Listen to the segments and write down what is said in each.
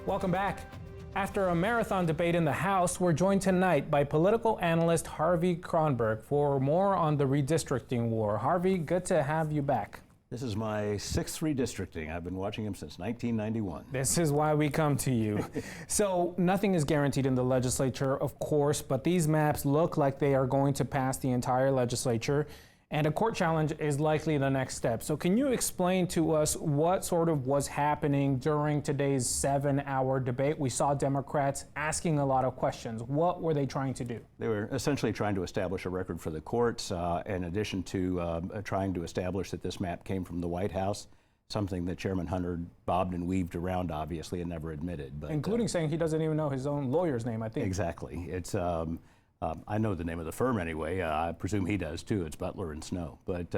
Welcome back. After a marathon debate in the House, we're joined tonight by political analyst Harvey Kronberg for more on the redistricting war. Harvey, good to have you back. This is my sixth redistricting. I've been watching him since 1991. This is why we come to you. So nothing is guaranteed in the legislature, of course, but these maps look like they are going to pass the entire legislature, and a court challenge is likely the next step. So can you explain to us what sort of was happening during today's 7-hour debate? We saw Democrats asking a lot of questions. What were they trying to do? They were essentially trying to establish a record for the courts, in addition to trying to establish that this map came from the White House, something that Chairman Hunter bobbed and weaved around, obviously, and never admitted. But, including saying he doesn't even know his own lawyer's name, I think. Exactly. It's I know the name of the firm anyway. I presume he does too. It's Butler and Snow. But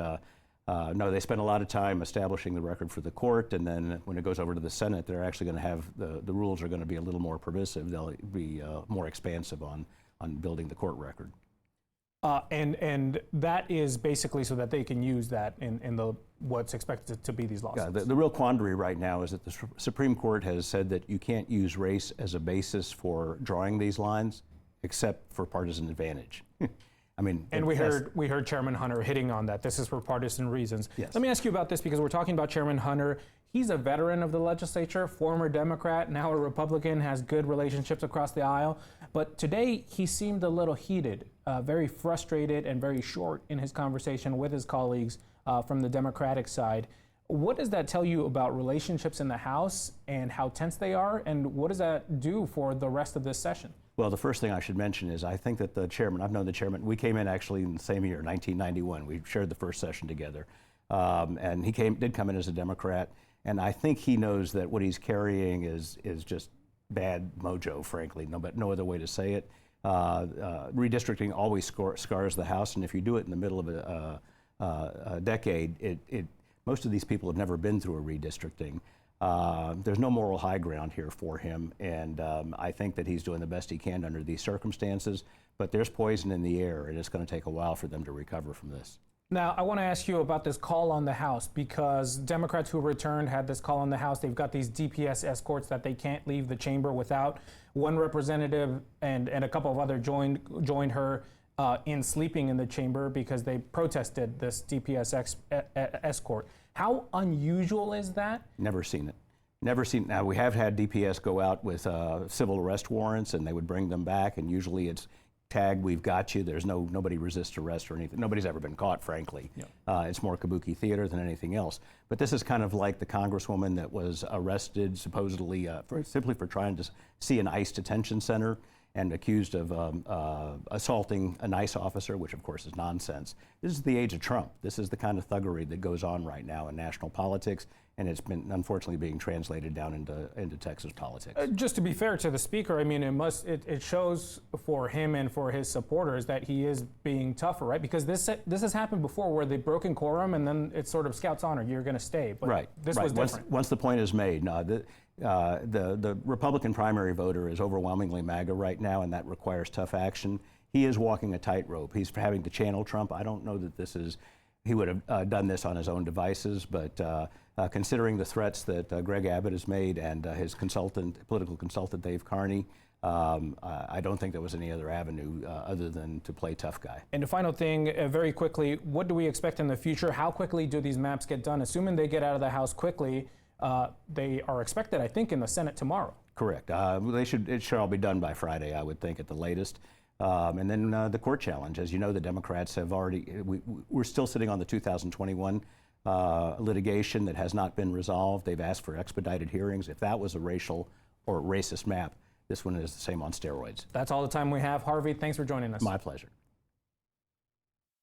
no, they spent a lot of time establishing the record for the court, and then when it goes over to the Senate, they're actually going to have the rules are going to be a little more permissive. They'll be more expansive on building the court record. And that is basically so that they can use that in the what's expected to be these lawsuits. Yeah, the real quandary right now is that the Supreme Court has said that you can't use race as a basis for drawing these lines, except for partisan advantage. I mean, and we heard Chairman Hunter hitting on that. This is for partisan reasons. Yes. Let me ask you about this because we're talking about Chairman Hunter. He's a veteran of the legislature, former Democrat, now a Republican, has good relationships across the aisle. But today he seemed a little heated, very frustrated and very short in his conversation with his colleagues from the Democratic side. What does that tell you about relationships in the House and how tense they are? And what does that do for the rest of this session? Well, the first thing I should mention is I think that the chairman, I've known the chairman, we came in actually in the same year, 1991. We shared the first session together. And he did come in as a Democrat. And I think he knows that what he's carrying is just bad mojo, frankly, no other way to say it. Redistricting always scars the House. And if you do it in the middle of a decade, most of these people have never been through a redistricting. There's no moral high ground here for him, and I think that he's doing the best he can under these circumstances, but there's poison in the air, and it's going to take a while for them to recover from this. Now, I want to ask you about this call on the House, because Democrats who returned had this call on the House. They've got these DPS escorts that they can't leave the chamber without. One representative and a couple of others joined her in sleeping in the chamber because they protested this DPS escort. How unusual is that? Never seen it. Never seen it. Now, we have had DPS go out with civil arrest warrants, and they would bring them back, and usually it's tagged, we've got you. There's nobody resists arrest or anything. Nobody's ever been caught, frankly. Yep. It's more kabuki theater than anything else. But this is kind of like the congresswoman that was arrested supposedly simply for trying to see an ICE detention center and accused of assaulting a nice officer, which of course is nonsense. This is the age of Trump. This is the kind of thuggery that goes on right now in national politics, and it's been unfortunately being translated down into Texas politics. Just to be fair to the speaker, I mean, it shows for him and for his supporters that he is being tougher, right? Because this has happened before where they've broken quorum and then it's sort of Scout's honor, you're going to stay. But right. This was different. Once the point is made, no, the Republican primary voter is overwhelmingly MAGA right now, and that requires tough action. He is walking a tightrope. He's having to channel Trump. I don't know that he would have done this on his own devices, but considering the threats that Greg Abbott has made and his political consultant, Dave Carney, I don't think there was any other avenue other than to play tough guy. And the final thing, very quickly, what do we expect in the future? How quickly do these maps get done? Assuming they get out of the House quickly, they are expected, I think, in the Senate tomorrow. Correct. It should all be done by Friday, I would think, at the latest. And then the court challenge. As you know, the Democrats have we're still sitting on the 2021 litigation that has not been resolved. They've asked for expedited hearings. If that was a racial or racist map, this one is the same on steroids. That's all the time we have. Harvey, thanks for joining us. My pleasure.